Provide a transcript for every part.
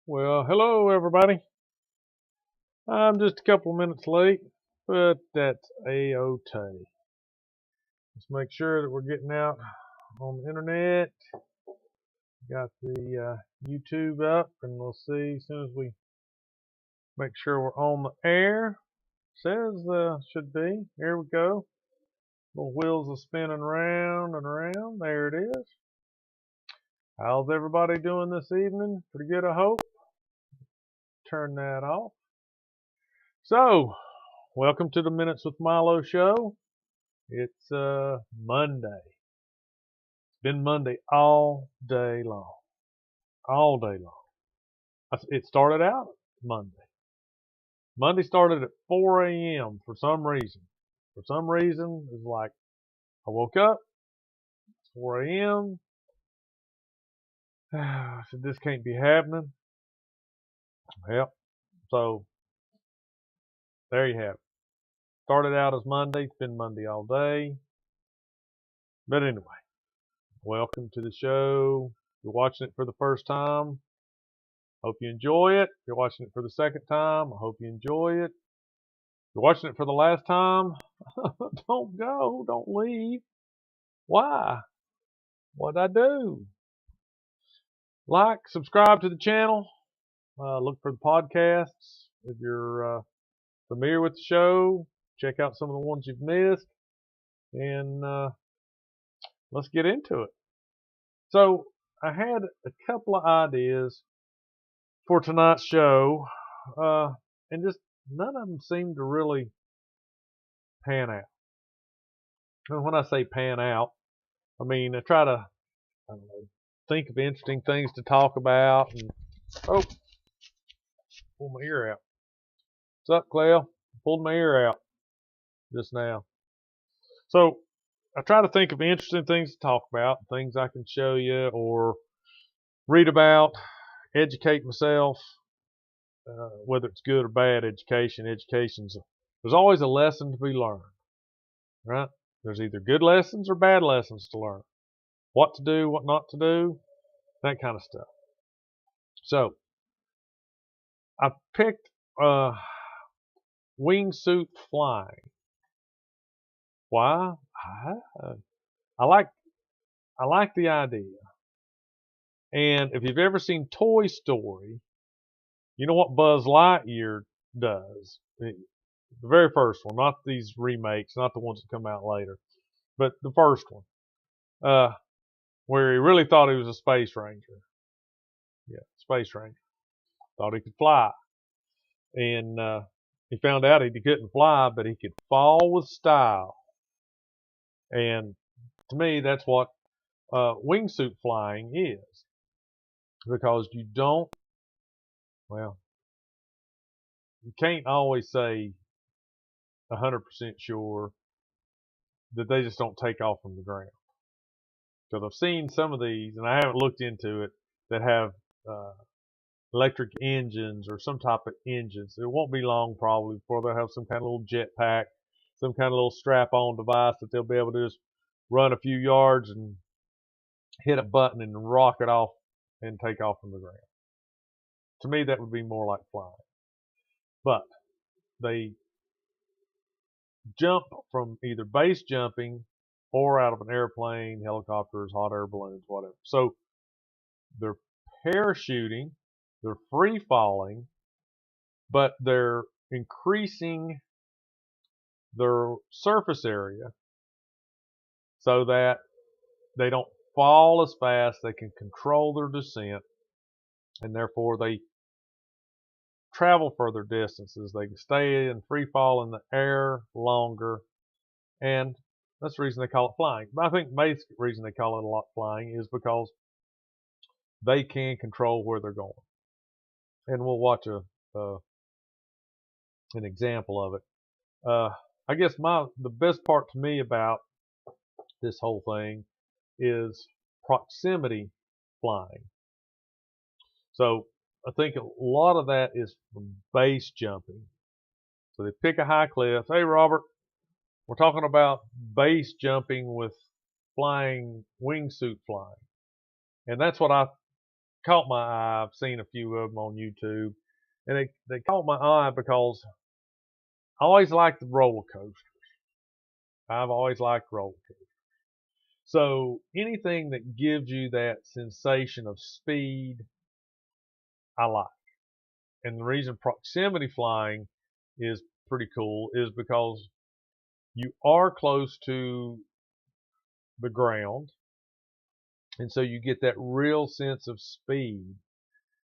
Well, hello everybody. I'm just a couple of minutes late, but that's a-okay. Let's make sure that we're getting out on the internet. Got the YouTube up, and we'll see as soon as we make sure we're on the air. Says should be. Here we go. Little wheels are spinning round and around. There it is. How's everybody doing this evening? Pretty good, I hope. Turn that off. So, welcome to the Minutes with Milo show. It's Monday. It's been Monday all day long. All day long. It started out Monday. Monday started at 4 a.m. for some reason. For some reason, it's like I woke up, it's 4 a.m. I said, this can't be happening. Yep. So, there you have it. Started out as Monday. It's been Monday all day. But anyway, welcome to the show. If you're watching it for the first time, hope you enjoy it. If you're watching it for the second time, I hope you enjoy it. If you're watching it for the last time, don't go. Don't leave. Why? What'd I do? Like, subscribe to the channel. Look for the podcasts. If you're familiar with the show, check out some of the ones you've missed. And let's get into it. So, I had a couple of ideas for tonight's show. And just none of them seem to really pan out. And when I say pan out, I mean I try to, I don't know, think of interesting things to talk about. And oh, pulled my ear out. What's up, Cleo? Pulled my ear out just now. So I try to think of interesting things to talk about, things I can show you or read about, educate myself, whether it's good or bad education. There's always a lesson to be learned, right? There's either good lessons or bad lessons to learn. What to do, what not to do, that kind of stuff. So I picked wingsuit flying. Why? I like the idea. And if you've ever seen Toy Story, you know what Buzz Lightyear does. The very first one, not these remakes, not the ones that come out later, but the first one, where he really thought he was a space ranger. Yeah, space ranger. Thought he could fly. And he found out he couldn't fly, but he could fall with style. And to me, that's what wingsuit flying is. Because you don't, well, you can't always say 100% sure that they just don't take off from the ground. Because I've seen some of these, and I haven't looked into it, that have electric engines or some type of engines. It won't be long probably before they'll have some kind of little jetpack, some kind of little strap-on device that they'll be able to just run a few yards and hit a button and rocket off and take off from the ground. To me, that would be more like flying. But they jump from either base jumping or out of an airplane, helicopters, hot air balloons, whatever. So they're parachuting, they're free falling, but they're increasing their surface area so that they don't fall as fast, they can control their descent, and therefore they travel further distances. They can stay in free fall in the air longer, and that's the reason they call it flying. But I think the basic reason they call it a lot flying is because they can control where they're going. And we'll watch an example of it. I guess the best part to me about this whole thing is proximity flying. So I think a lot of that is from base jumping. So they pick a high cliff. Hey, Robert, we're talking about base jumping with flying, wingsuit flying. And that's what I caught my eye. I've seen a few of them on YouTube, and they caught my eye because I always liked the roller coasters. I've always liked roller coasters. So anything that gives you that sensation of speed, I like. And the reason proximity flying is pretty cool is because you are close to the ground, and so you get that real sense of speed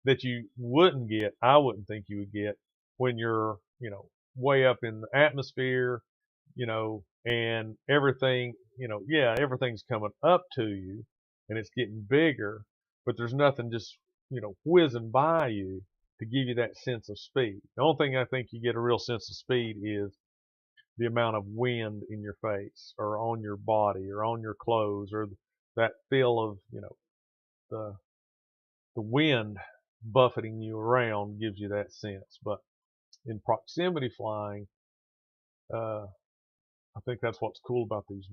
that you wouldn't get, I wouldn't think you would get when you're, way up in the atmosphere, and everything, yeah, everything's coming up to you and it's getting bigger, but there's nothing just, whizzing by you to give you that sense of speed. The only thing I think you get a real sense of speed is the amount of wind in your face or on your body or on your clothes, or that feel of, the wind buffeting you around gives you that sense. But in proximity flying, I think that's what's cool about these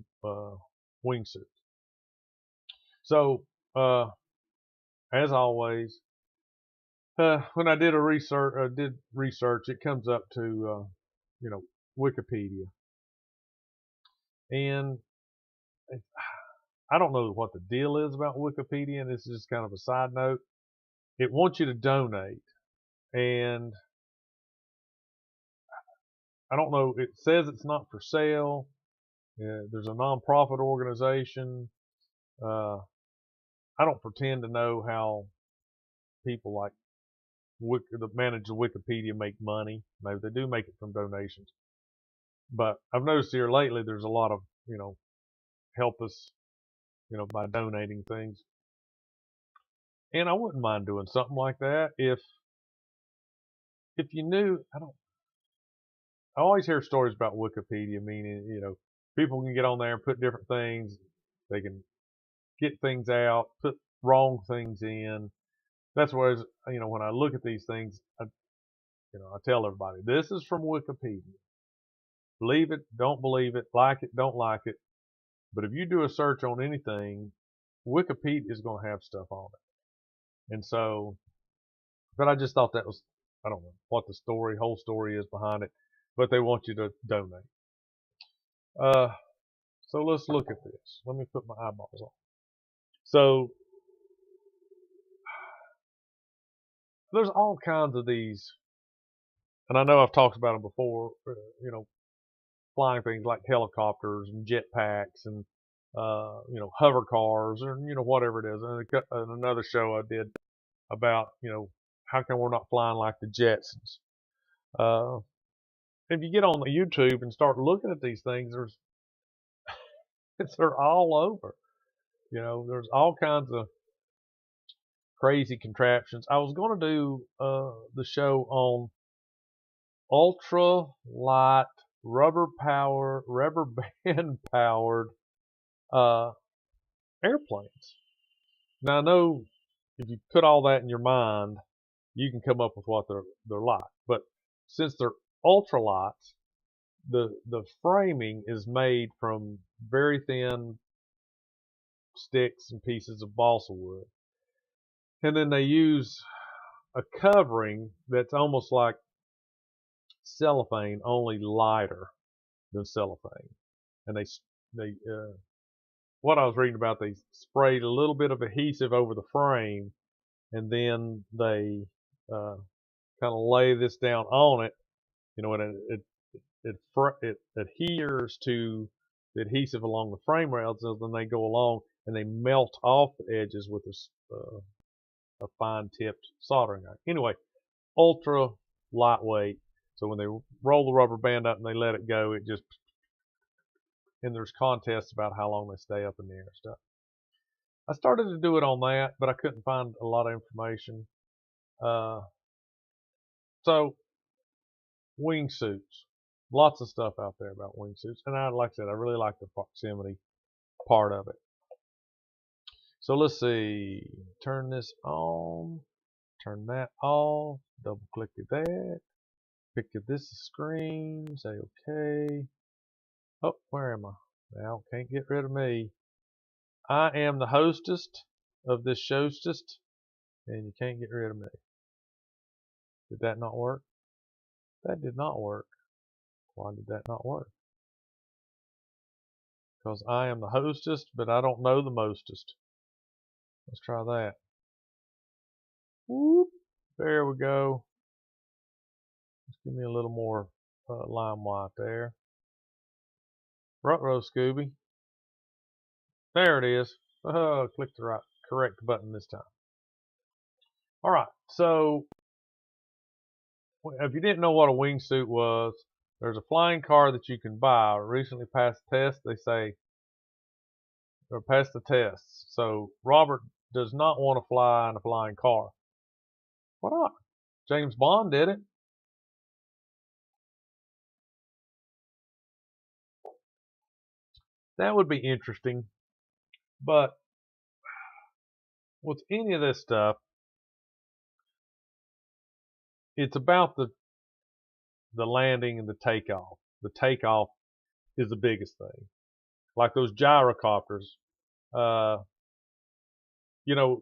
wingsuits. So, as always, when I did research, it comes up to Wikipedia, and I don't know what the deal is about Wikipedia, and this is just kind of a side note. It wants you to donate, and I don't know. It says it's not for sale. There's a nonprofit organization. I don't pretend to know how people like that manage the Wikipedia make money. Maybe they do make it from donations. But I've noticed here lately there's a lot of, help us, by donating things. And I wouldn't mind doing something like that if you knew. I always hear stories about Wikipedia, meaning, people can get on there and put different things. They can get things out, put wrong things in. That's where, when I look at these things, I tell everybody, this is from Wikipedia. Believe it, don't believe it, like it, don't like it. But if you do a search on anything, Wikipedia is going to have stuff on it. And so, but I just thought that was, I don't know what the whole story is behind it, but they want you to donate. So let's look at this. Let me put my eyeballs on. So there's all kinds of these, and I know I've talked about them before, flying things like helicopters and jetpacks and, hover cars, or, whatever it is. And another show I did about, how come we're not flying like the Jetsons? If you get on YouTube and start looking at these things, they're all over. There's all kinds of crazy contraptions. I was going to do the show on ultra light rubber band powered airplanes. Now I know if you put all that in your mind, you can come up with what they're like. But since they're ultralights, the framing is made from very thin sticks and pieces of balsa wood, and then they use a covering that's almost like cellophane, only lighter than cellophane. And what I was reading about, they sprayed a little bit of adhesive over the frame, and then they kind of lay this down on it, and it adheres to the adhesive along the frame rails, and then they go along and they melt off the edges with a fine tipped soldering iron. Anyway, ultra lightweight. So when they roll the rubber band up and they let it go, it just, and there's contests about how long they stay up in the air and stuff. I started to do it on that, but I couldn't find a lot of information. So wingsuits, lots of stuff out there about wingsuits, and like I said, I really like the proximity part of it. So let's see, turn this on, turn that off, double click at that, pick at this screen, say okay. Oh, where am I? Now, can't get rid of me. I am the hostess of this showstest, and you can't get rid of me. Did that not work? That did not work. Why did that not work? Because I am the hostess, but I don't know the mostest. Let's try that. Whoop. There we go. Just give me a little more lime white there. Ruh-roh, Scooby. There it is. Click the right correct button this time. All right, so if you didn't know what a wingsuit was, there's a flying car that you can buy. Recently passed the test, they say, or passed the tests. So Robert does not want to fly in a flying car. Why not? James Bond did it. That would be interesting. But with any of this stuff, it's about the landing and the takeoff. The takeoff is the biggest thing. Like those gyrocopters, you know,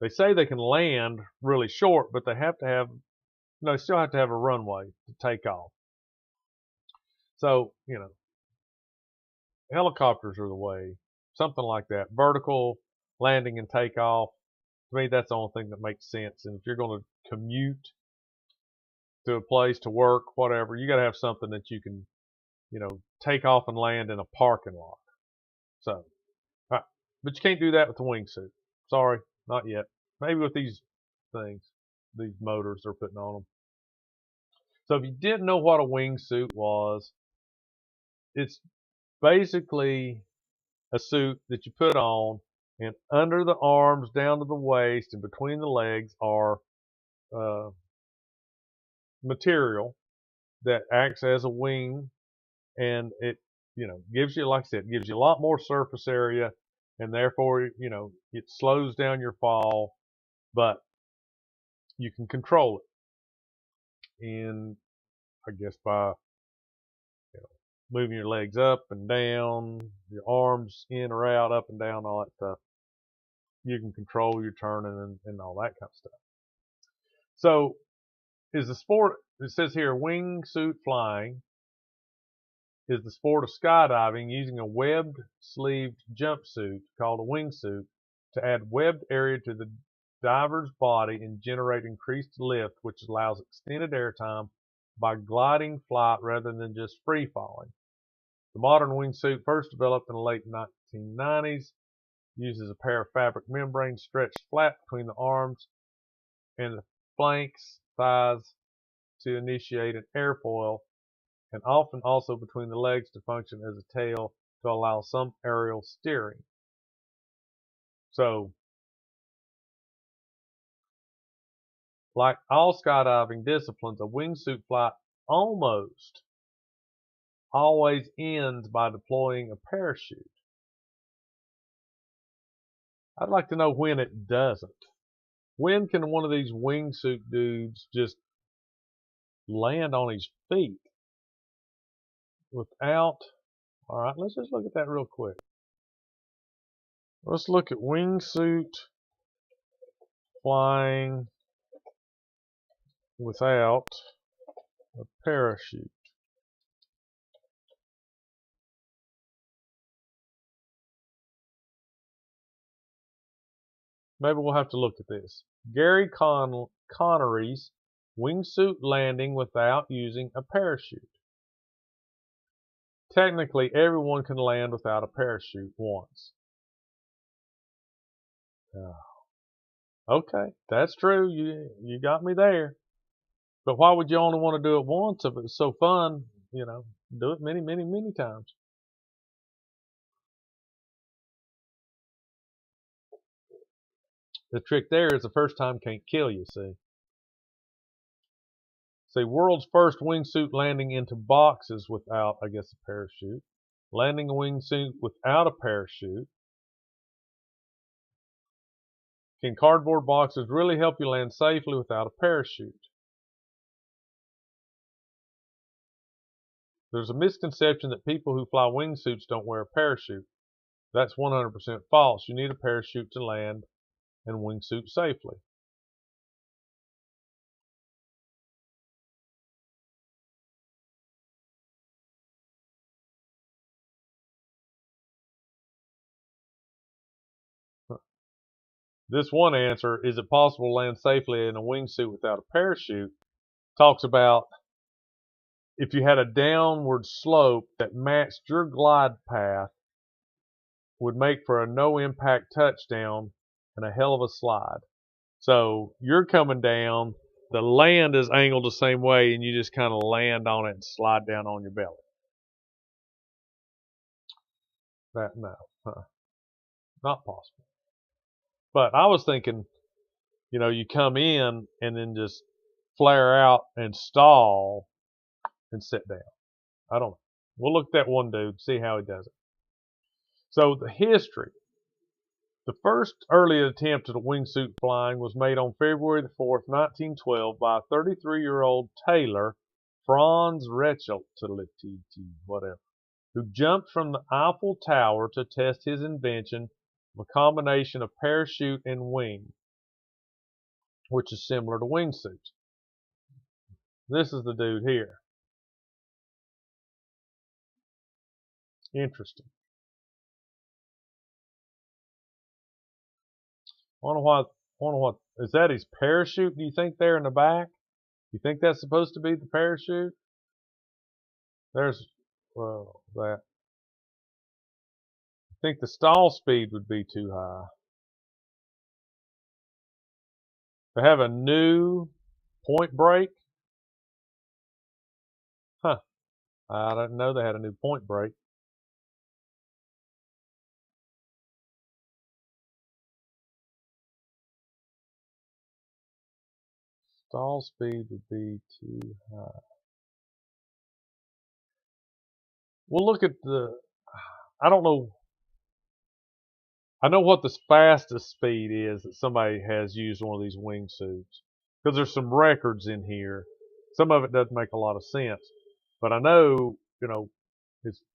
they say they can land really short, but they have to have, they still have to have a runway to take off. So, helicopters are the way, something like that. Vertical landing and takeoff. To me, that's the only thing that makes sense. And if you're going to commute to a place to work, whatever, you got to have something that you can, take off and land in a parking lot. So, all right. But you can't do that with the wingsuit. Sorry, not yet. Maybe with these things, these motors they're putting on them. So if you didn't know what a wingsuit was, it's basically a suit that you put on, and under the arms, down to the waist, and between the legs are material that acts as a wing, and it, gives you, like I said, gives you a lot more surface area, and therefore, it slows down your fall, but you can control it. And I guess by moving your legs up and down, your arms in or out, up and down, all that stuff, you can control your turning and all that kind of stuff. So, is the sport, it says here, wingsuit flying is the sport of skydiving using a webbed sleeved jumpsuit called a wingsuit to add webbed area to the diver's body and generate increased lift, which allows extended airtime by gliding flight rather than just free falling. The modern wingsuit, first developed in the late 1990s, uses a pair of fabric membranes stretched flat between the arms and the flanks, thighs to initiate an airfoil, and often also between the legs to function as a tail to allow some aerial steering. So, like all skydiving disciplines, a wingsuit flight almost always ends by deploying a parachute. I'd like to know when it doesn't. When can one of these wingsuit dudes just land on his feet without... All right, let's just look at that real quick. Let's look at wingsuit flying without a parachute. Maybe we'll have to look at this. Gary Connery's wingsuit landing without using a parachute. Technically, everyone can land without a parachute once. Okay, that's true. You got me there. But why would you only want to do it once if it's so fun? Do it many, many, many times. The trick there is the first time can't kill you, see. See, world's first wingsuit landing into boxes without, I guess, a parachute. Landing a wingsuit without a parachute. Can cardboard boxes really help you land safely without a parachute? There's a misconception that people who fly wingsuits don't wear a parachute. That's 100% false. You need a parachute to land and wingsuit safely. This one answer, is it possible to land safely in a wingsuit without a parachute, talks about if you had a downward slope that matched your glide path, would make for a no impact touchdown and a hell of a slide. So you're coming down, the land is angled the same way, and you just kind of land on it and slide down on your belly. No, not possible. But I was thinking, you come in and then just flare out and stall and sit down. I don't know. We'll look at that one dude, see how he does it. So the history. The first early attempt at wingsuit flying was made on February the 4th, 1912 by a 33-year-old tailor, Franz Recheltility, whatever, who jumped from the Eiffel Tower to test his invention of a combination of parachute and wing, which is similar to wingsuits. This is the dude here. Interesting. Wonder what is that? His parachute? Do you think there in the back? You think that's supposed to be the parachute? There's that. I think the stall speed would be too high. They have a new point brake. Huh. I didn't know they had a new point brake. Stall speed would be too high. We'll look at I don't know. I know what the fastest speed is that somebody has used one of these wingsuits, because there's some records in here. Some of it doesn't make a lot of sense, but I know,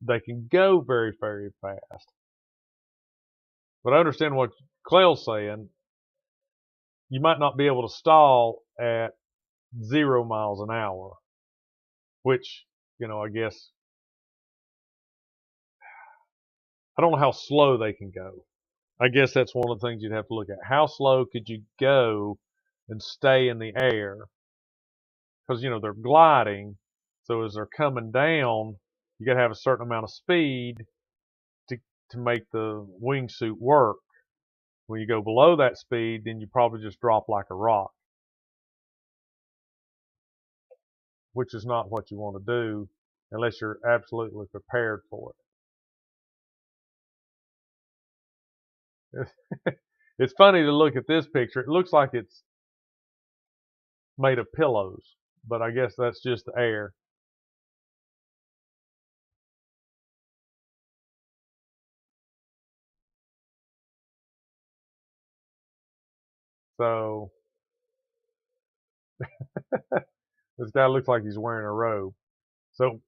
they can go very, very fast. But I understand what Clell's saying. You might not be able to stall at 0 miles an hour, which, I guess, I don't know how slow they can go. I guess that's one of the things you'd have to look at. How slow could you go and stay in the air? Because, they're gliding. So as they're coming down, you got to have a certain amount of speed to make the wingsuit work. When you go below that speed, then you probably just drop like a rock, which is not what you want to do unless you're absolutely prepared for it. It's funny to look at this picture. It looks like it's made of pillows, but I guess that's just the air. So this guy looks like he's wearing a robe. So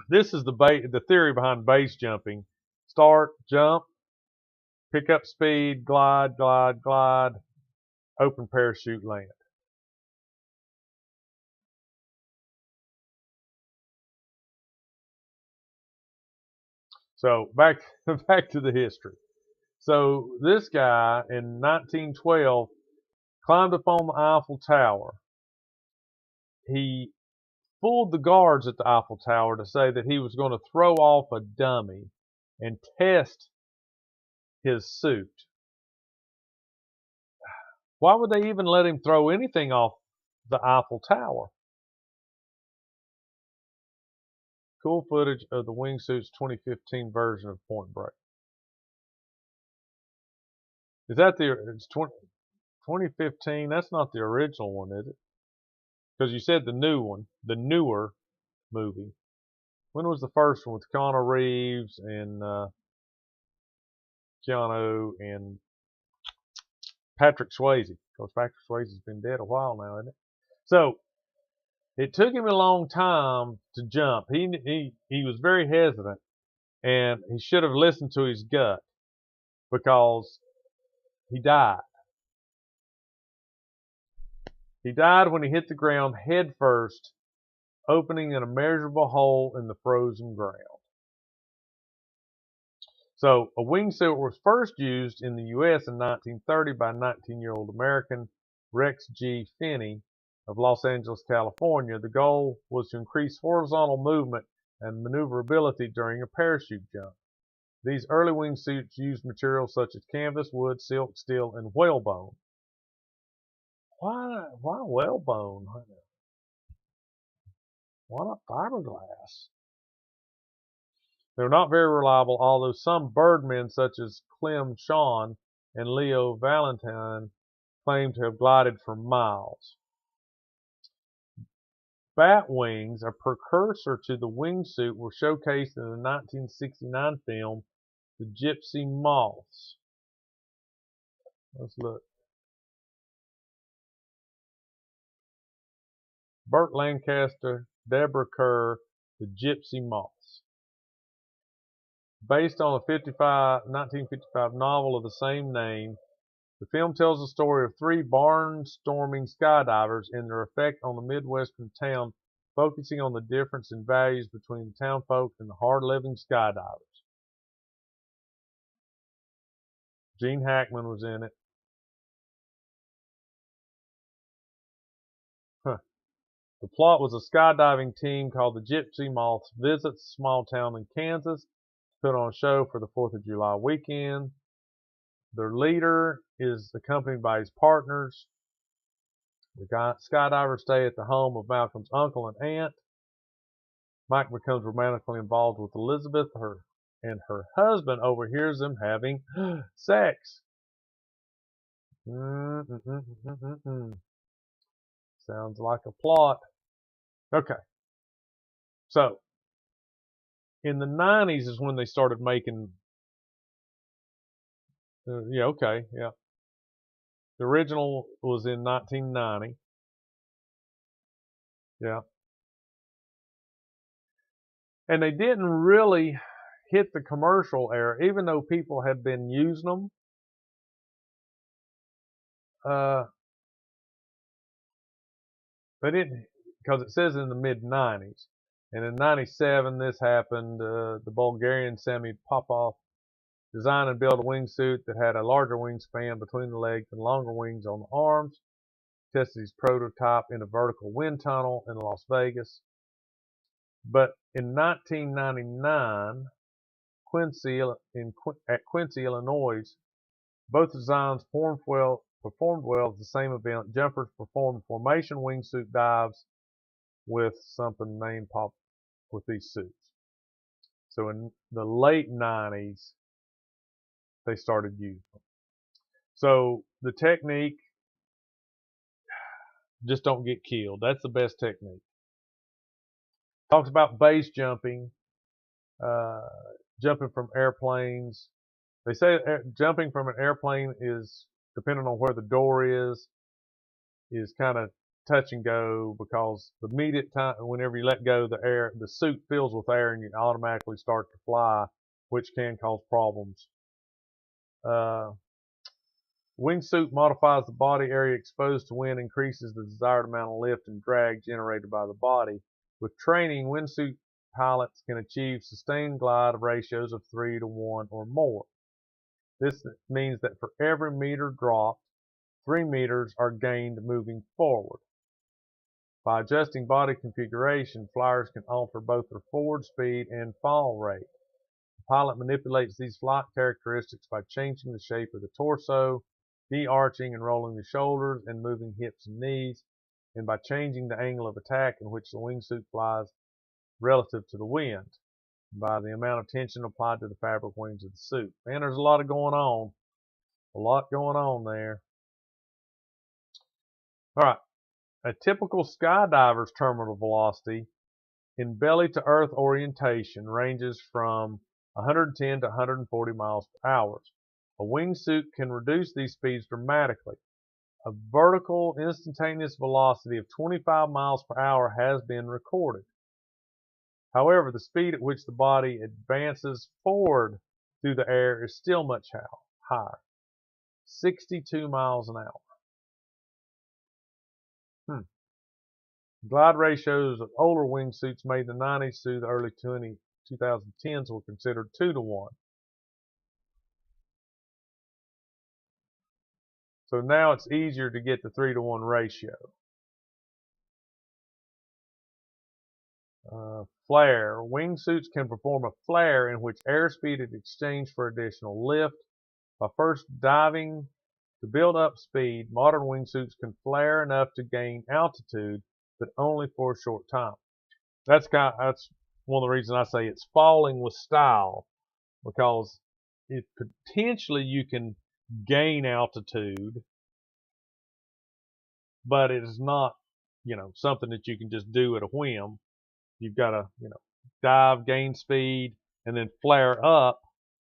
this is the theory behind base jumping. Start, jump, pick up speed, glide, glide, glide, open parachute, land. So back to the history. So this guy in 1912 climbed up on the Eiffel Tower. He fooled the guards at the Eiffel Tower to say that he was going to throw off a dummy and test his suit. Why would they even let him throw anything off the Eiffel Tower? Cool footage of the Wingsuit's 2015 version of Point Break. Is that it's 2015? That's not the original one, is it? Because you said the new one, the newer movie. When was the first one with Keanu Reeves and Keanu and Patrick Swayze? Because Patrick Swayze's been dead a while now, isn't it? So it took him a long time to jump. He was very hesitant, and he should have listened to his gut, because he died. He died when he hit the ground head first, opening an immeasurable hole in the frozen ground. So a wingsuit was first used in the U.S. in 1930 by a 19-year-old American, Rex G. Finney of Los Angeles, California. The goal was to increase horizontal movement and maneuverability during a parachute jump. These early wingsuits used materials such as canvas, wood, silk, steel, and whalebone. Why whalebone? Why not fiberglass? They're not very reliable, although some birdmen such as Clem Shawn and Leo Valentine claim to have glided for miles. Bat wings, a precursor to the wingsuit, were showcased in the 1969 film The Gypsy Moths. Let's look. Burt Lancaster, Deborah Kerr, The Gypsy Moths. Based on a 1955 novel of the same name, the film tells the story of three barnstorming skydivers and their effect on the Midwestern town, focusing on the difference in values between the townfolk and the hard-living skydivers. Gene Hackman was in it. The plot was a skydiving team called the Gypsy Moths visits a small town in Kansas to put on a show for the 4th of July weekend. Their leader is accompanied by his partners. The skydivers stay at the home of Malcolm's uncle and aunt. Mike becomes romantically involved with Elizabeth, and her husband overhears them having sex. Sounds like a plot. Okay. So, in the 90s is when they started making, yeah. The original was in 1990. Yeah. And they didn't really hit the commercial era, even though people had been using them. They didn't, because it says in the mid-90s. And in 97, this happened. The Bulgarian Sami Popov designed and built a wingsuit that had a larger wingspan between the legs and longer wings on the arms. Tested his prototype in a vertical wind tunnel in Las Vegas. But in 1999, at Quincy, Illinois, both designs performed well at the same event. Jumpers performed formation wingsuit dives with something named Pop with these suits. So in the late 90s, they started using them. So the technique, just don't get killed. That's the best technique. Talks about base jumping, jumping from airplanes. They say jumping from an airplane is, depending on where the door is kind of touch and go, because the immediate time, whenever you let go, the suit fills with air and you automatically start to fly, which can cause problems. Wingsuit modifies the body area exposed to wind, increases the desired amount of lift and drag generated by the body. With training, wingsuit pilots can achieve sustained glide ratios of 3 to 1 or more. This means that for every meter dropped, 3 meters are gained moving forward. By adjusting body configuration, flyers can alter both their forward speed and fall rate. The pilot manipulates these flight characteristics by changing the shape of the torso, de-arching and rolling the shoulders, and moving hips and knees, and by changing the angle of attack in which the wingsuit flies relative to the wind, by the amount of tension applied to the fabric wings of the suit. Man, there's a lot going on. A lot going on there. All right. A typical skydiver's terminal velocity in belly-to-earth orientation ranges from 110 to 140 miles per hour. A wingsuit can reduce these speeds dramatically. A vertical instantaneous velocity of 25 miles per hour has been recorded. However, the speed at which the body advances forward through the air is still much higher, 62 miles an hour. Glide ratios of older wingsuits made in the 90s through the early 2010s were considered 2 to 1. So now it's easier to get the 3-to-1 ratio. Flare. Wingsuits can perform a flare in which airspeed is exchanged for additional lift. By first diving to build up speed, modern wingsuits can flare enough to gain altitude, but only for a short time. That's one of the reasons I say it's falling with style, because it potentially you can gain altitude, but it is not, something that you can just do at a whim. You've got to, dive, gain speed, and then flare up,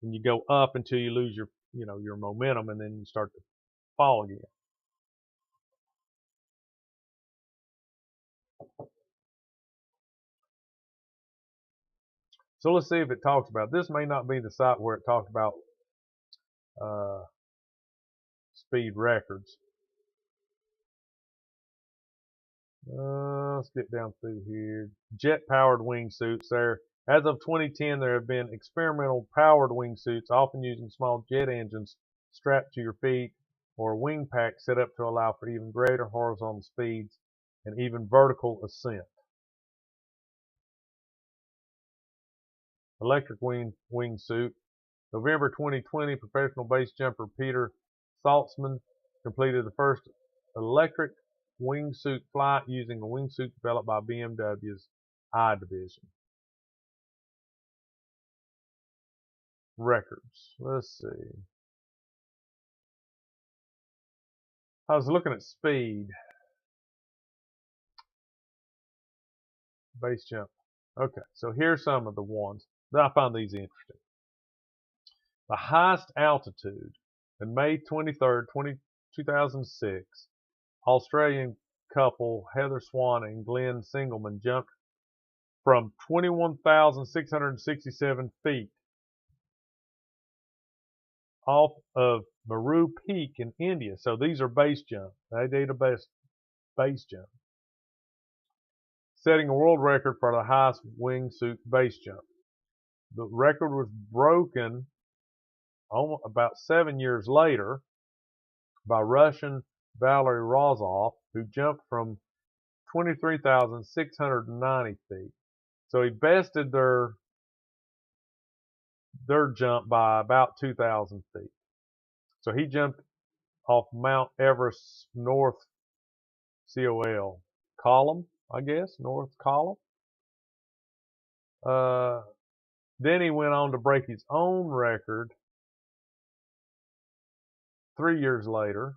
and you go up until you lose your momentum, and then you start to fall again. So let's see if it talks about. This may not be the site where it talked about speed records. Let's get down through here. Jet-powered wingsuits. As of 2010, there have been experimental powered wingsuits, often using small jet engines strapped to your feet or a wing pack set up to allow for even greater horizontal speeds and even vertical ascent. Electric wingsuit. November 2020, professional base jumper Peter Saltzman completed the first electric wingsuit flight using a wingsuit developed by BMW's I division. Records. Let's see. I was looking at speed. Base jump. Okay, so here's some of the ones. I find these interesting. The highest altitude on May 23rd, 2006, Australian couple Heather Swan and Glenn Singleman jumped from 21,667 feet off of Meru Peak in India. So these are base jump. They did a base jump, setting a world record for the highest wingsuit base jump. The record was broken about 7 years later by Russian Valery Rozov, who jumped from 23,690 feet. So he bested their jump by about 2,000 feet. So he jumped off Mount Everest North Column, I guess, North Column. Then he went on to break his own record 3 years later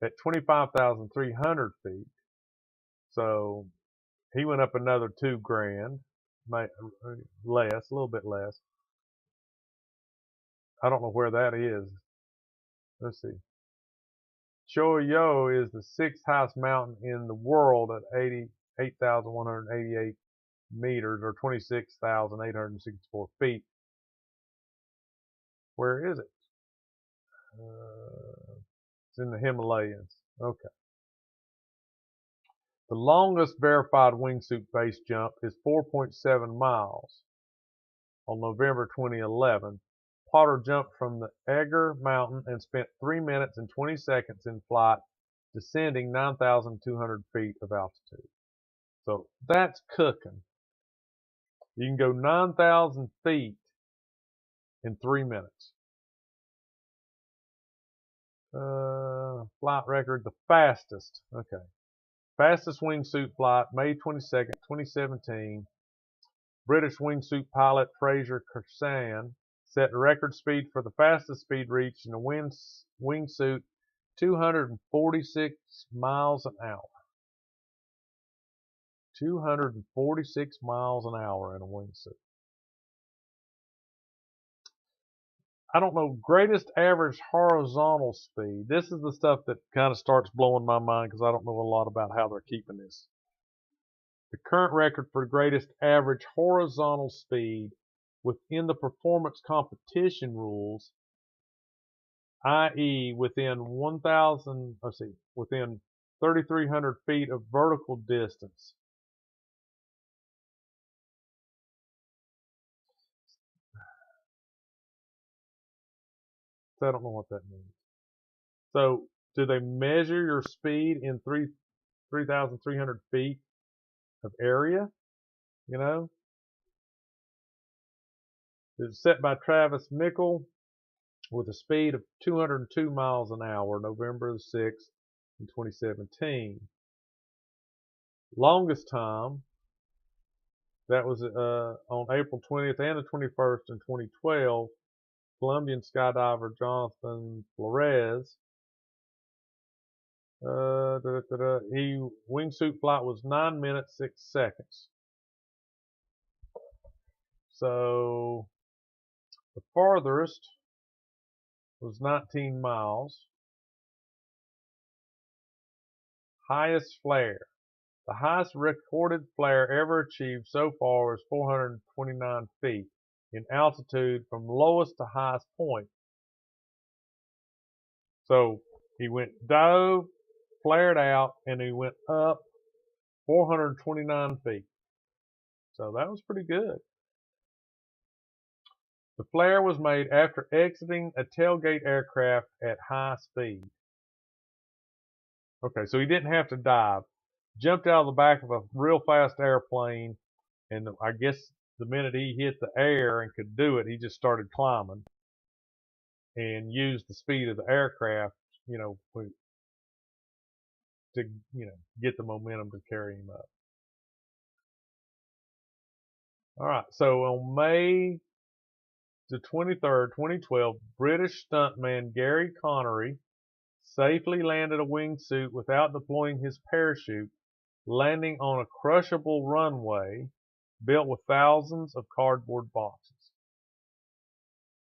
at 25,300 feet. So he went up another $2,000, less, a little bit less. I don't know where that is. Let's see. Choyo is the sixth highest mountain in the world at 88,188 meters or 26,864 feet. Where is it? It's in the Himalayas. Okay. The longest verified wingsuit base jump is 4.7 miles. On November 2011, Potter jumped from the Eiger Mountain and spent 3 minutes and 20 seconds in flight, descending 9,200 feet of altitude. So that's cooking. You can go 9,000 feet in 3 minutes. Flight record, the fastest. Okay. Fastest wingsuit flight, May 22nd, 2017. British wingsuit pilot Fraser Cursan set record speed for the fastest speed reached in a wingsuit, 246 miles an hour. 246 miles an hour in a wingsuit. I don't know, greatest average horizontal speed. This is the stuff that kind of starts blowing my mind because I don't know a lot about how they're keeping this. The current record for greatest average horizontal speed within the performance competition rules, i.e. within 3,300 feet of vertical distance. I don't know what that means. So do they measure your speed in 3,300 feet of area? You know, it's set by Travis Mickle with a speed of 202 miles an hour, November the 6th in 2017. Longest time, that was on April 20th and the 21st in 2012. Colombian skydiver Jonathan Flores. Wingsuit flight was 9 minutes 6 seconds. So the farthest was 19 miles. Highest flare. The highest recorded flare ever achieved so far is 429 feet in altitude from lowest to highest point. So he dove, flared out, and he went up 429 feet. So that was pretty good. The flare was made after exiting a tailgate aircraft at high speed. Okay, so he didn't have to dive. Jumped out of the back of a real fast airplane, and I guess the minute he hit the air and could do it, he just started climbing and used the speed of the aircraft, to get the momentum to carry him up. All right, so on May the 23rd, 2012, British stuntman Gary Connery safely landed a wingsuit without deploying his parachute, landing on a crushable runway built with thousands of cardboard boxes.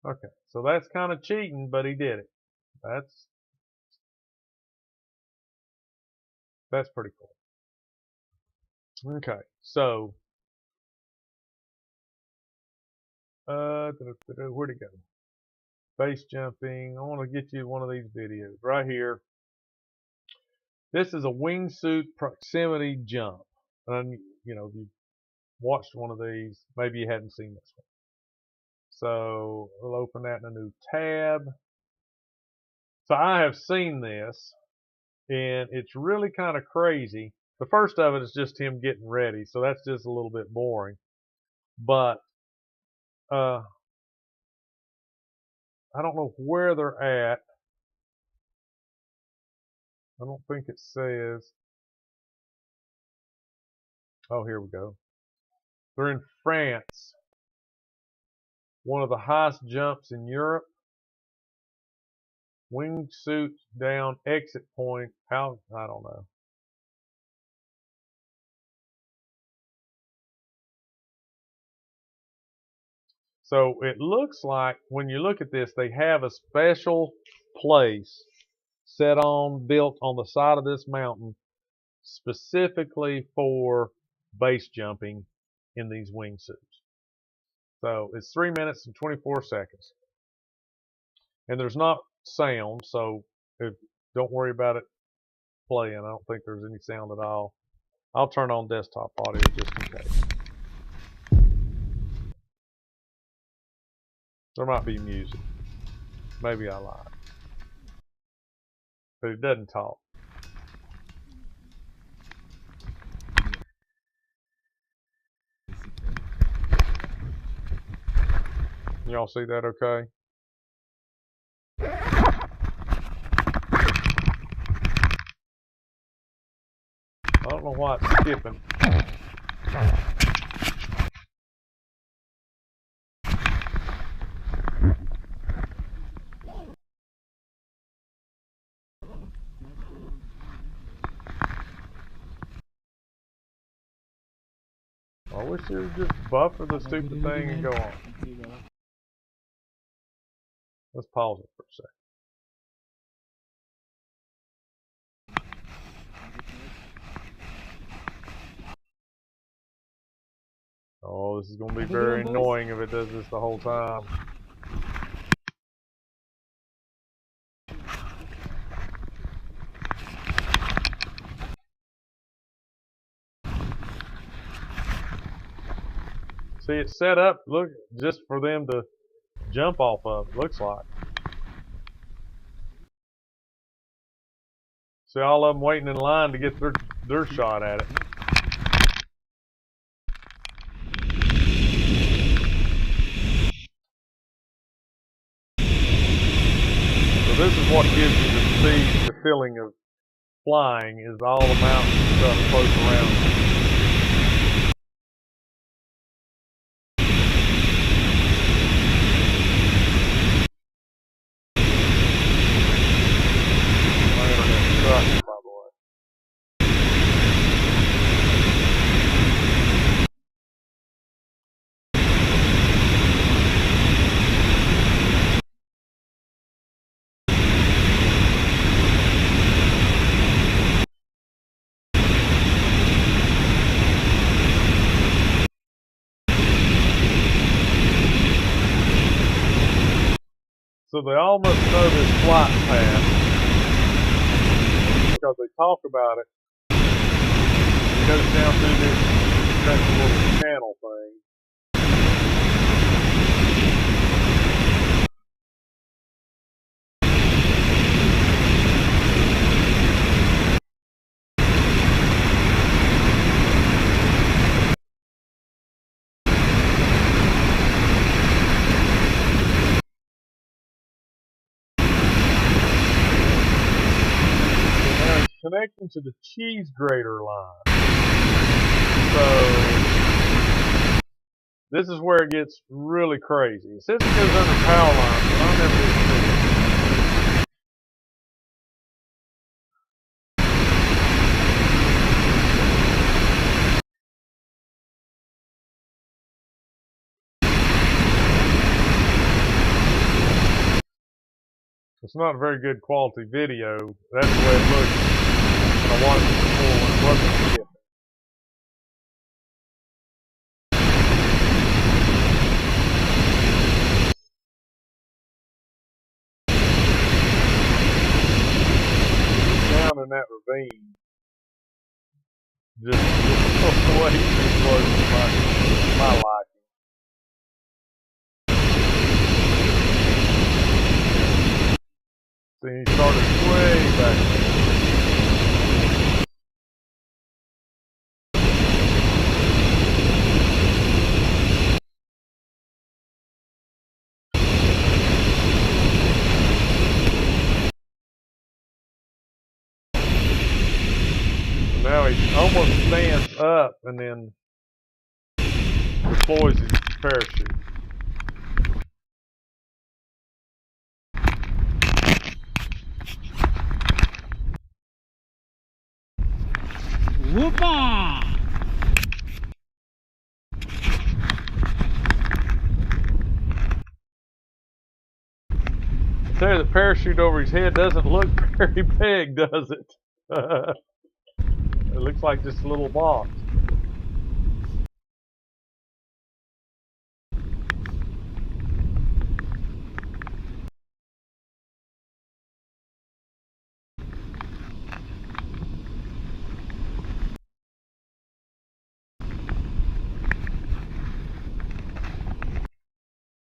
Okay, so that's kind of cheating, but he did it. That's pretty cool. Okay, so where'd it go? Base jumping. I want to get you one of these videos right here. This is a wingsuit proximity jump. And if you watched one of these, maybe you hadn't seen this one. So we'll open that in a new tab. So I have seen this, and it's really kind of crazy. The first of it is just him getting ready, so that's just a little bit boring. But I don't know where they're at. I don't think it says. Oh, here we go. They're in France. One of the highest jumps in Europe. Wingsuit down exit point. How? I don't know. So it looks like when you look at this, they have a special place built on the side of this mountain specifically for base jumping in these wingsuits. So it's 3 minutes and 24 seconds. And there's not sound, so don't worry about it playing. I don't think there's any sound at all. I'll turn on desktop audio just in case. There might be music. Maybe I lied. But it doesn't talk. Y'all see that okay? I don't know why it's skipping. I wish it would just buffer the stupid thing and go on. Let's pause it for a second. Oh, this is going to be very annoying if it does this the whole time. See, it's set up, look, just for them to jump off of, looks like. See all of them waiting in line to get their shot at it. So this is what gives you the speed, the feeling of flying, is all the mountains and stuff close around you. My internet sucks, by the way. So they all must know this flight path because they talk about it. It goes down through this special little channel thing. Connecting to the cheese grater line. So this is where it gets really crazy. It says it goes under power lines, but I never did see it. It's not a very good quality video. That's the way it looks when I watched it before when it wasn't skipping. Down in that ravine. Just way too close to my liking. See, he started way back there. Now he almost stands up and then deploys his parachute. Whoopah! I tell you, the parachute over his head doesn't look very big, does it? It looks like just a little box.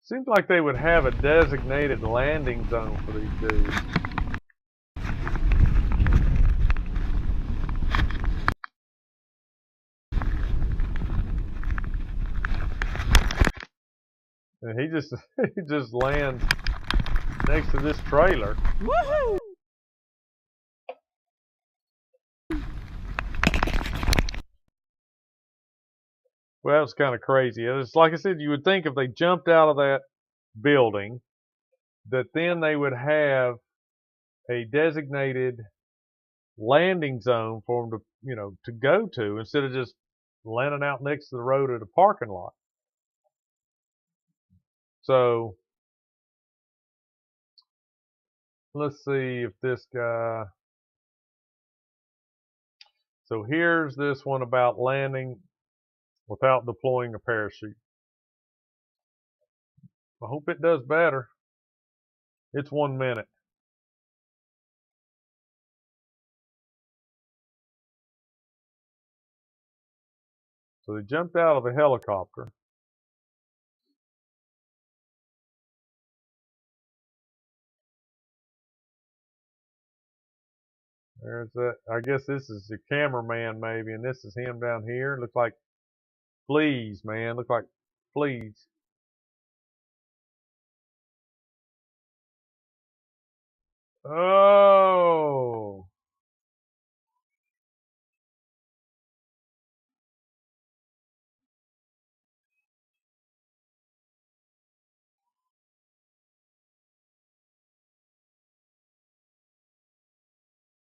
Seems like they would have a designated landing zone for these dudes. And he just he just lands next to this trailer. Woohoo! Well, it's kind of crazy. It's like I said, you would think if they jumped out of that building, that then they would have a designated landing zone for them to, to go to instead of just landing out next to the road at a parking lot. So let's see if this guy. So here's this one about landing without deploying a parachute. I hope it does better. It's 1 minute. So they jumped out of a helicopter. There's that. I guess this is the cameraman maybe, and this is him down here. Looks like fleas, man. Look like fleas. Oh.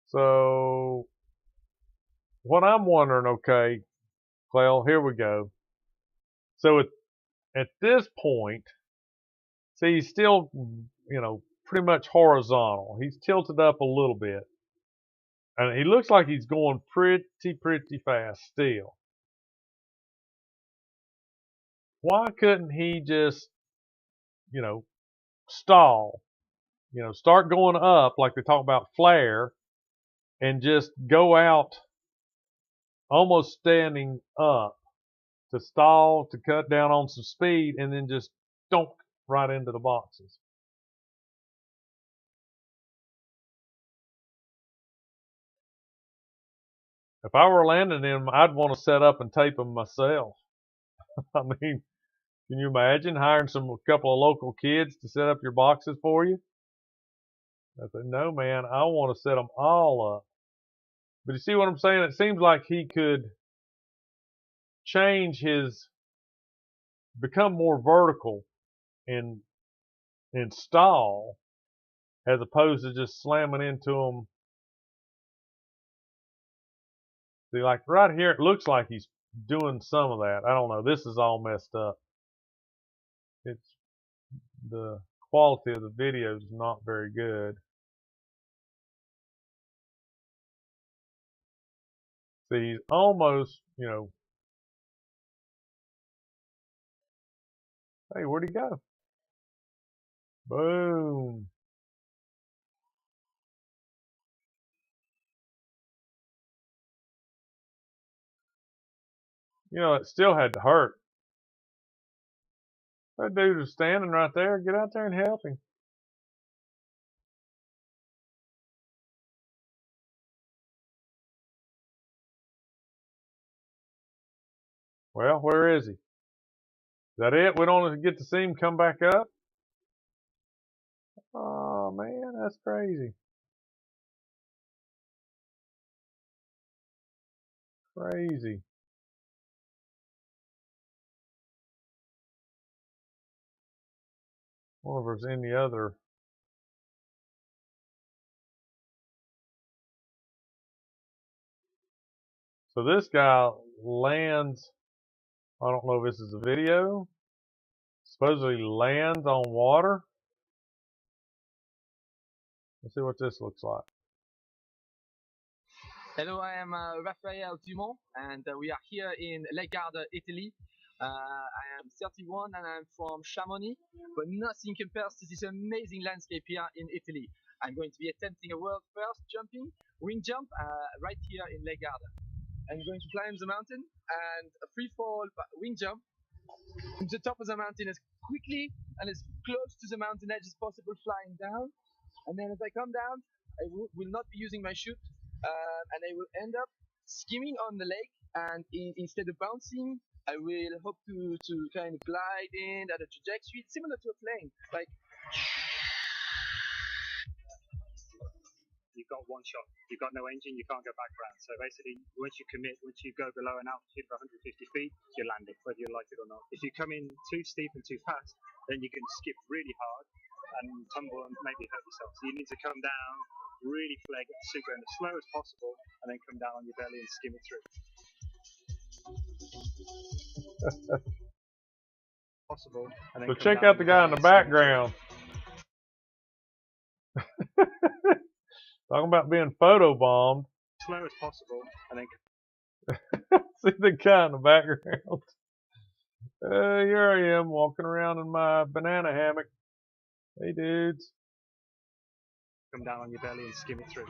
So what I'm wondering, okay, well, here we go. So at this point, see, he's still, pretty much horizontal. He's tilted up a little bit. And he looks like he's going pretty fast still. Why couldn't he just, stall? Start going up like they talk about flare and just go out almost standing up to stall, to cut down on some speed, and then just donk right into the boxes. If I were landing him, I'd want to set up and tape him myself. I mean, can you imagine hiring a couple of local kids to set up your boxes for you? I said, no, man, I want to set them all up. But you see what I'm saying? It seems like he could become more vertical and stall as opposed to just slamming into them. See, like right here, it looks like he's doing some of that. I don't know. This is all messed up. It's the quality of the video is not very good. See, he's almost, hey, where'd he go? Boom. It still had to hurt. That dude is standing right there. Get out there and help him. Well, where is he? Is that it? We don't get to see him come back up? Oh, man, that's crazy. Crazy. I wonder if there's any other. So this guy lands, I don't know if this is a video, supposedly lands on water. Let's see what this looks like. Hello, I am Raphael Dumont, and we are here in Legarde, Italy. I am 31 and I'm from Chamonix, but nothing compares to this amazing landscape here in Italy. I'm going to be attempting a world first wing jump, right here in Legarde. I'm going to climb the mountain and a free fall wing jump from the top of the mountain as quickly and as close to the mountain edge as possible, flying down. And then as I come down, I will not be using my chute, and I will end up skimming on the lake. And instead of bouncing, I will hope to kind of glide in at a trajectory similar to a plane, like. You've got one shot. You've got no engine. You can't go back around. So basically, once you commit, once you go below an altitude of 150 feet, you're landing, whether you like it or not. If you come in too steep and too fast, then you can skip really hard and tumble and maybe hurt yourself. So you need to come down, really flag it super and as slow as possible, and then come down on your belly and skim it through. Possible. And then so check out the guy in the background. Talking about being photobombed. Slow as possible, and then see the guy in the background. Here I am walking around in my banana hammock. Hey, dudes. Come down on your belly and skim it through.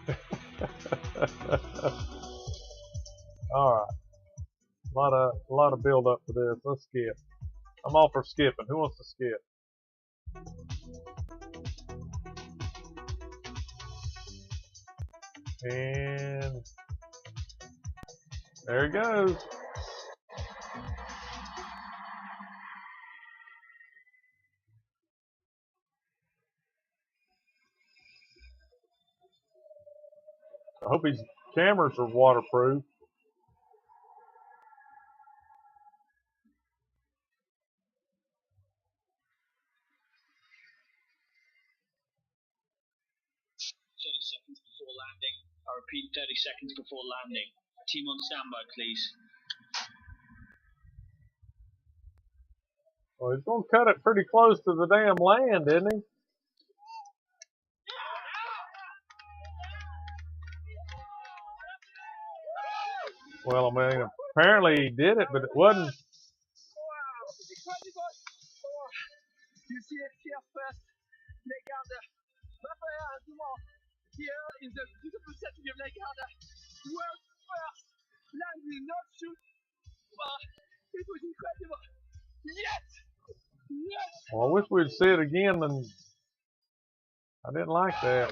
All right. A lot of build up for this. Let's skip. I'm all for skipping. Who wants to skip? And there it goes. I hope his cameras are waterproof. Seconds before landing. I repeat, 30 seconds before landing. Team on standby, please. Well, he's going to cut it pretty close to the damn land, isn't he? Well, I mean, apparently he did it, but it wasn't. Wow, it's incredible. Oh, you see it here first. Les Gardes, Raphaël Dumont, here in the beautiful setting of Les Gardes. World's first landing not shoot. Wow, it was incredible. Yes! Yes! Well, I wish we'd see it again, and I didn't like that.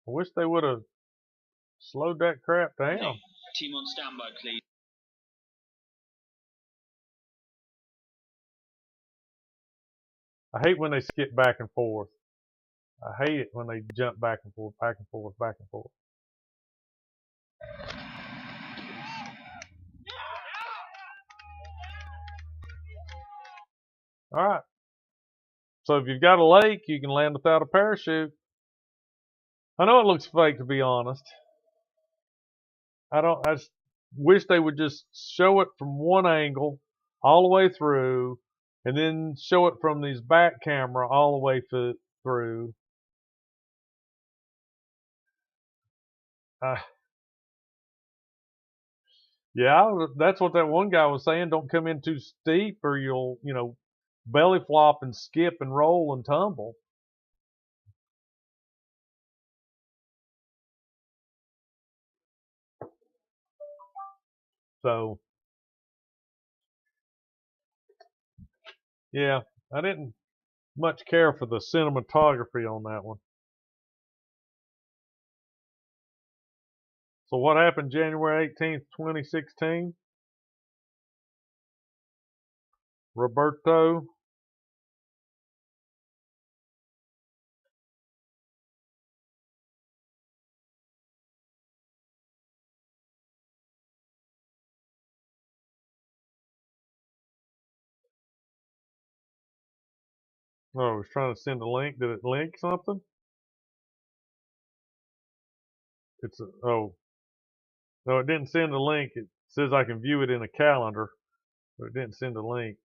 I wish they would have slowed that crap down. Team on standby, please. I hate when they skip back and forth. I hate it when they jump back and forth, back and forth, back and forth. All right. So if you've got a lake, you can land without a parachute. I know it looks fake, to be honest. I just wish they would just show it from one angle all the way through, and then show it from these back camera all the way through. Yeah, that's what that one guy was saying. Don't come in too steep, or you'll, belly flop and skip and roll and tumble. So, yeah, I didn't much care for the cinematography on that one. So what happened January 18th, 2016? Roberto Oh, I was trying to send a link. Did it link something? Oh, no, it didn't send a link. It says I can view it in a calendar, but it didn't send a link.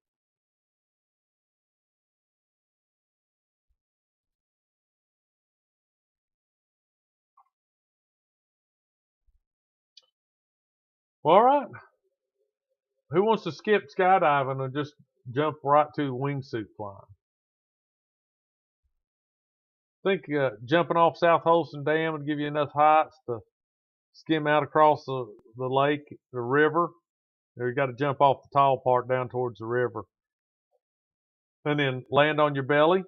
Well, all right. Who wants to skip skydiving and just jump right to wingsuit flying? I think jumping off South Holston Dam would give you enough heights to skim out across the lake, the river. Or you got to jump off the tall part down towards the river. And then land on your belly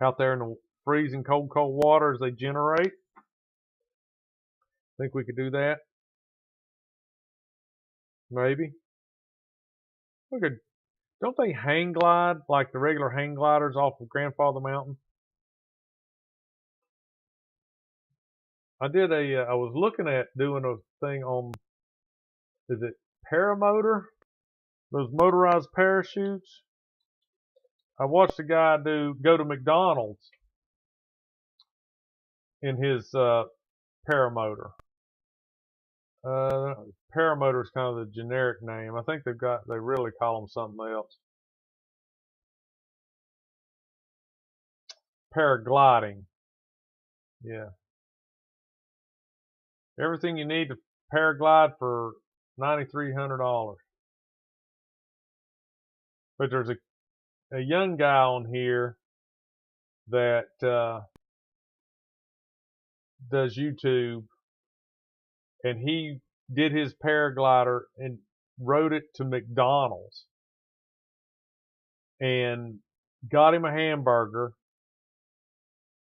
out there in the freezing cold water as they generate. Think we could do that? Maybe. We could. Don't they hang glide like the regular hang gliders off of Grandfather Mountain? I was looking at doing a thing on, is it paramotor? Those motorized parachutes. I watched a guy go to McDonald's in his paramotor. Paramotor is kind of the generic name. I think they really call them something else. Paragliding. Yeah. Everything you need to paraglide for $9,300. But there's a young guy on here that does YouTube, and he did his paraglider and rode it to McDonald's. And got him a hamburger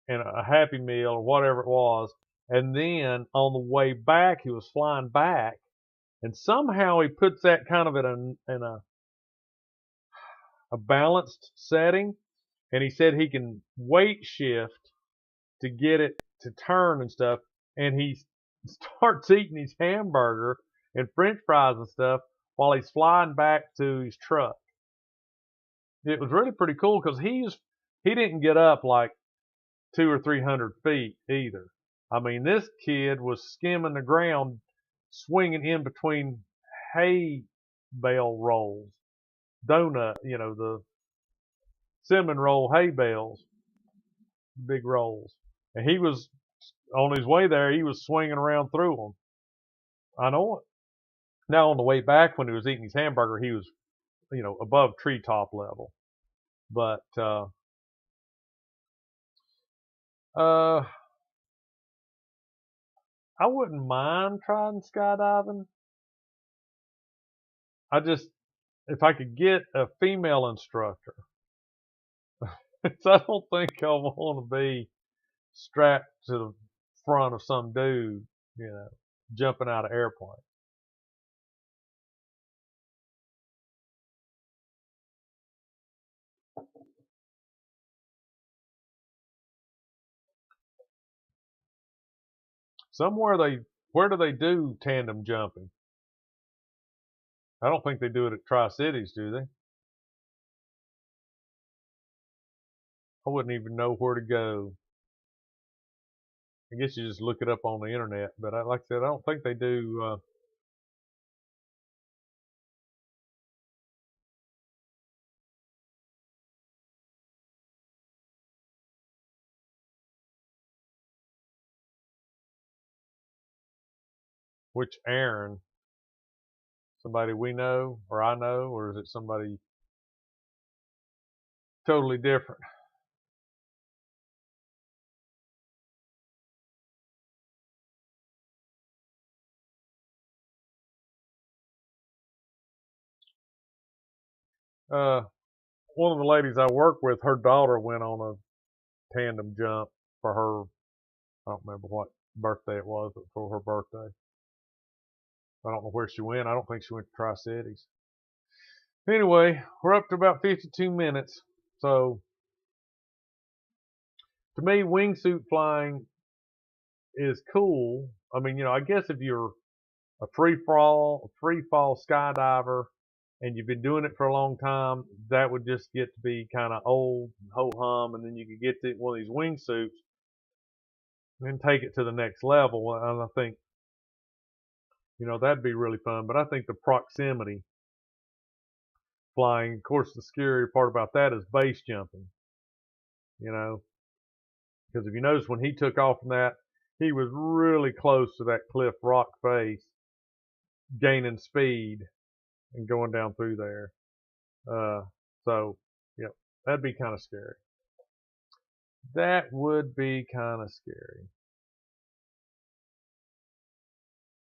and a Happy Meal or whatever it was. And then on the way back, he was flying back, and somehow he puts that kind of in a balanced setting. And he said he can weight shift to get it to turn and stuff. And he starts eating his hamburger and French fries and stuff while he's flying back to his truck. It was really pretty cool because he didn't get up like 200 or 300 feet either. I mean, this kid was skimming the ground, swinging in between hay bale rolls, donut, the cinnamon roll hay bales, big rolls. And he was on his way there. He was swinging around through them. I know it. Now on the way back, when he was eating his hamburger, he was, above treetop level. But I wouldn't mind trying skydiving. If I could get a female instructor, I don't think I want to be strapped to the front of some dude, jumping out of airplane. Where do they do tandem jumping? I don't think they do it at Tri-Cities, do they? I wouldn't even know where to go. I guess you just look it up on the internet, but like I said, I don't think they do. Which Aaron? Somebody we know, or I know, or is it somebody totally different? One of the ladies I work with, her daughter went on a tandem jump for her. I don't remember what birthday it was, but for her birthday. I don't know where she went. I don't think she went to Tri-Cities. Anyway, we're up to about 52 minutes. So, to me, wingsuit flying is cool. I mean, I guess if you're a free fall skydiver and you've been doing it for a long time, that would just get to be kind of old, ho hum, and then you could get to one of these wingsuits and take it to the next level. And I think, that'd be really fun. But I think the proximity flying, of course, the scary part about that is base jumping, because if you notice when he took off from that, he was really close to that cliff rock face, gaining speed and going down through there. So, yeah, that'd be kind of scary. That would be kind of scary.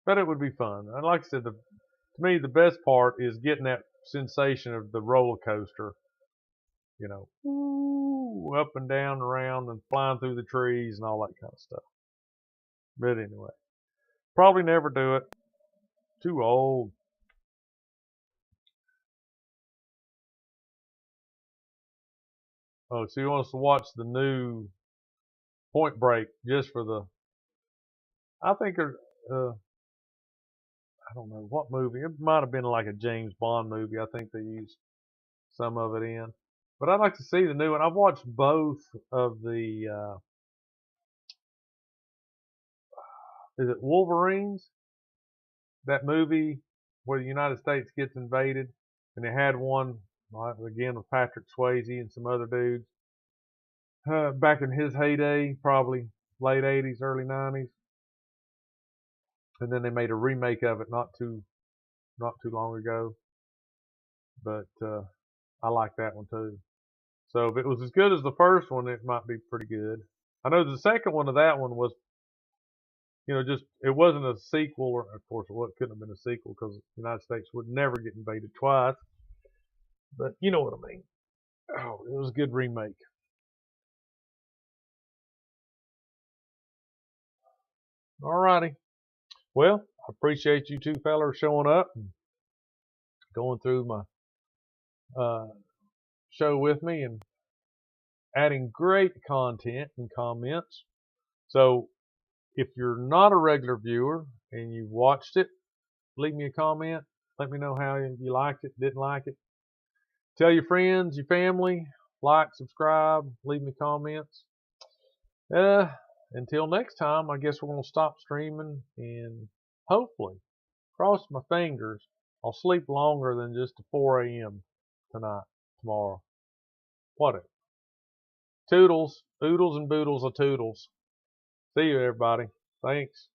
But it would be fun. And like I said, to me, the best part is getting that sensation of the roller coaster, up and down and around and flying through the trees and all that kind of stuff. But anyway, probably never do it. Too old. Oh, so you want us to watch the new Point Break just for the? I think I don't know what movie. It might have been like a James Bond movie. I think they used some of it in. But I'd like to see the new one. I've watched both of the. Is it Wolverines? That movie where the United States gets invaded, and they had one again with Patrick Swayze and some other dudes back in his heyday, probably late '80s, early '90s. And then they made a remake of it not too long ago. But I like that one too. So if it was as good as the first one, it might be pretty good. I know the second one of that one was, just it wasn't a sequel, or of course it couldn't have been a sequel because the United States would never get invaded twice. But you know what I mean. Oh, it was a good remake. Alrighty. Well, I appreciate you two fellers showing up and going through my show with me and adding great content and comments. So if you're not a regular viewer and you watched it, leave me a comment. Let me know how you liked it, didn't like it. Tell your friends, your family, like, subscribe, leave me comments. Until next time, I guess we're going to stop streaming and hopefully, cross my fingers, I'll sleep longer than just to 4 a.m. tonight, tomorrow. Whatever. Toodles, oodles and boodles of toodles. See you, everybody. Thanks.